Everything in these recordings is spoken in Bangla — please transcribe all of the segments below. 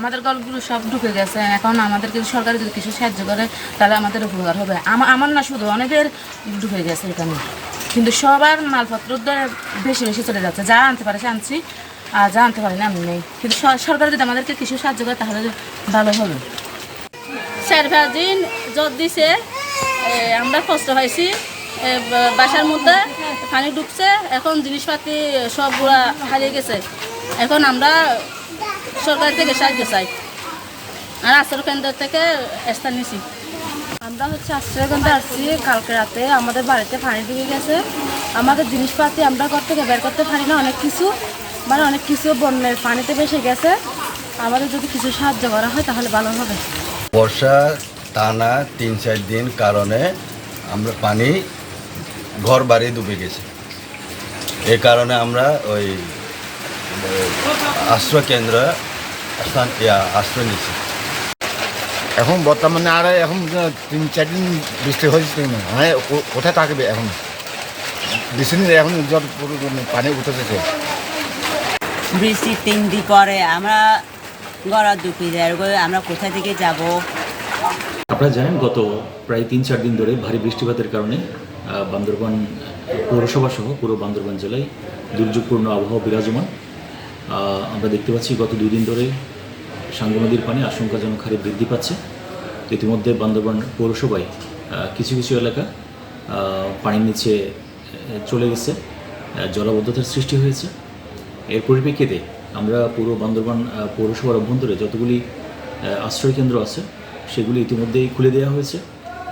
আমাদের গল্পগুলো সব ঢুকে গেছে। এখন আমাদেরকে সরকার যদি কিছু সাহায্য করে তাহলে আমাদের উপকার হবে। আমার না শুধু, অনেকের ঢুকে গেছে এখানে, কিন্তু সবার মালপত্র বেশি বেশি চলে যাচ্ছে। যা আনতে পারে সে আনছি, আর যা আনতে পারি না আমি নেই। কিন্তু সরকার যদি আমাদেরকে কিছু সাহায্য করে তাহলে ভালো হবে। সার্ভাজিন জট দিছে, আমরা কষ্ট হয়েছি, বাসার মধ্যে পানি ঢুকছে, এখন জিনিসপাতি সবগুলা হারিয়ে গেছে। এখন আমরা সরকার থেকে সাহায্য চাই, আর আশ্রয় কেন্দ্র থেকে স্থান নিছি। আমরা আশ্রয় কেন্দ্রে আসছি কালকে রাতে। আমাদের বাড়িতে পানি ঢুকে গেছে, আমাদের জিনিসপাতি আমরা ঘর থেকে বের করতে পারি না। অনেক কিছু বন্যার পানিতে ভেসে গেছে। আমাদের যদি কিছু সাহায্য করা হয় তাহলে ভালো হবে। বর্ষা টানা 3-4 দিন কারণে আমরা পানি ঘর বাড়ি ডুবে গেছে। এই কারণে আমরা ওই আশ্রয় কেন্দ্র আশ্রয় নিচ্ছি। এখন বর্তমানে আর এখন 3-4 দিন বৃষ্টি হয়েছে, মানে কোথায় থাকবে এখন বৃষ্টি এখন জল পানি উঠেছে। বৃষ্টির 3 দিন পরে আমরা গড়া দুপি যায়, আমরা কোথা থেকে যাব। আপনারা জানেন গত প্রায় 3-4 দিন ধরে ভারী বৃষ্টিপাতের কারণে বান্দরবান পৌরসভা সহ পুরো বান্দরবান জেলায় দুর্যোগপূর্ণ আবহাওয়া বিরাজমান। আমরা দেখতে পাচ্ছি গত 2 দিন ধরে সাঙ্গু নদীর পানি আশঙ্কাজনক হারে বৃদ্ধি পাচ্ছে। ইতিমধ্যে বান্দরবান পৌরসভায় কিছু কিছু এলাকা পানির নিচে চলে গেছে, জলাবদ্ধতার সৃষ্টি হয়েছে। এর পরিপ্রেক্ষিতে আমরা পুরো বান্দরবান পৌরসভার অভ্যন্তরে যতগুলি আশ্রয় কেন্দ্র আছে সেগুলি ইতিমধ্যেই খুলে দেওয়া হয়েছে।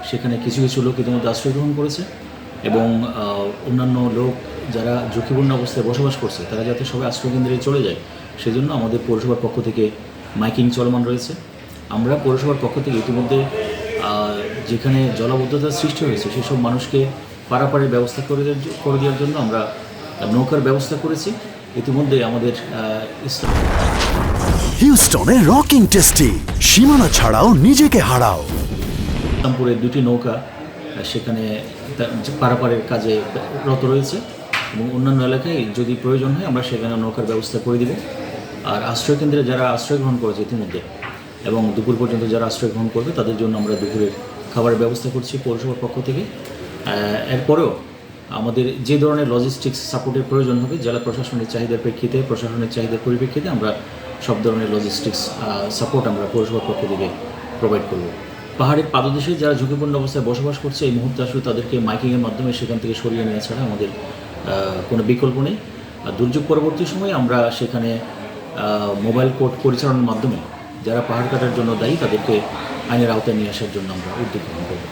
সেখানে কিছু কিছু লোক ইতিমধ্যে আশ্রয় গ্রহণ করেছে, এবং অন্যান্য লোক যারা ঝুঁকিপূর্ণ অবস্থায় বসবাস করছে তারা যাতে সবাই আশ্রয়কেন্দ্রে চলে যায় সেজন্য আমাদের পৌরসভার পক্ষ থেকে মাইকিং চলমান রয়েছে। আমরা পৌরসভার পক্ষ থেকে ইতিমধ্যে যেখানে জলাবদ্ধতার সৃষ্টি হয়েছে সেসব মানুষকে পারাপারের ব্যবস্থা করে দেওয়ার জন্য আমরা নৌকার ব্যবস্থা করেছি। ইতিমধ্যে আমাদের হিউস্টনে রকিং টেস্টি, সীমানা ছাড়াও নিজেকে হারাও। ইসলামপুরের 2টি নৌকা সেখানে পারাপারের কাজে রত রয়েছে, এবং অন্যান্য এলাকায় যদি প্রয়োজন হয় আমরা সেখানে নৌকার ব্যবস্থা করে দিব। আর আশ্রয়কেন্দ্রে যারা আশ্রয় গ্রহণ করেছে ইতিমধ্যে এবং দুপুর পর্যন্ত যারা আশ্রয় গ্রহণ করবে তাদের জন্য আমরা দুপুরের খাবারের ব্যবস্থা করছি পৌরসভার পক্ষ থেকে। এরপরেও আমাদের যে ধরনের লজিস্টিক্স সাপোর্টের প্রয়োজন হবে জেলা প্রশাসনের চাহিদার প্রেক্ষিতে, প্রশাসনের চাহিদার পরিপ্রেক্ষিতে আমরা সব ধরনের লজিস্টিক্স সাপোর্ট আমরা পৌরসভার পক্ষ থেকে প্রোভাইড করব। পাহাড়ের পাদদেশে যারা ঝুঁকিপূর্ণ অবস্থায় বসবাস করছে এই মুহূর্তে আসলে তাদেরকে মাইকিংয়ের মাধ্যমে সেখান থেকে সরিয়ে নেওয়া ছাড়া আমাদের কোনো বিকল্প নেই। দুর্যোগ পরবর্তী সময়ে আমরা সেখানে মোবাইল কোর্ট পরিচালনার মাধ্যমে যারা পাহাড় কাটার জন্য দায়ী তাদেরকে আইনের আওতায় নিয়ে আসার জন্য আমরা উদ্যোগ গ্রহণ করব।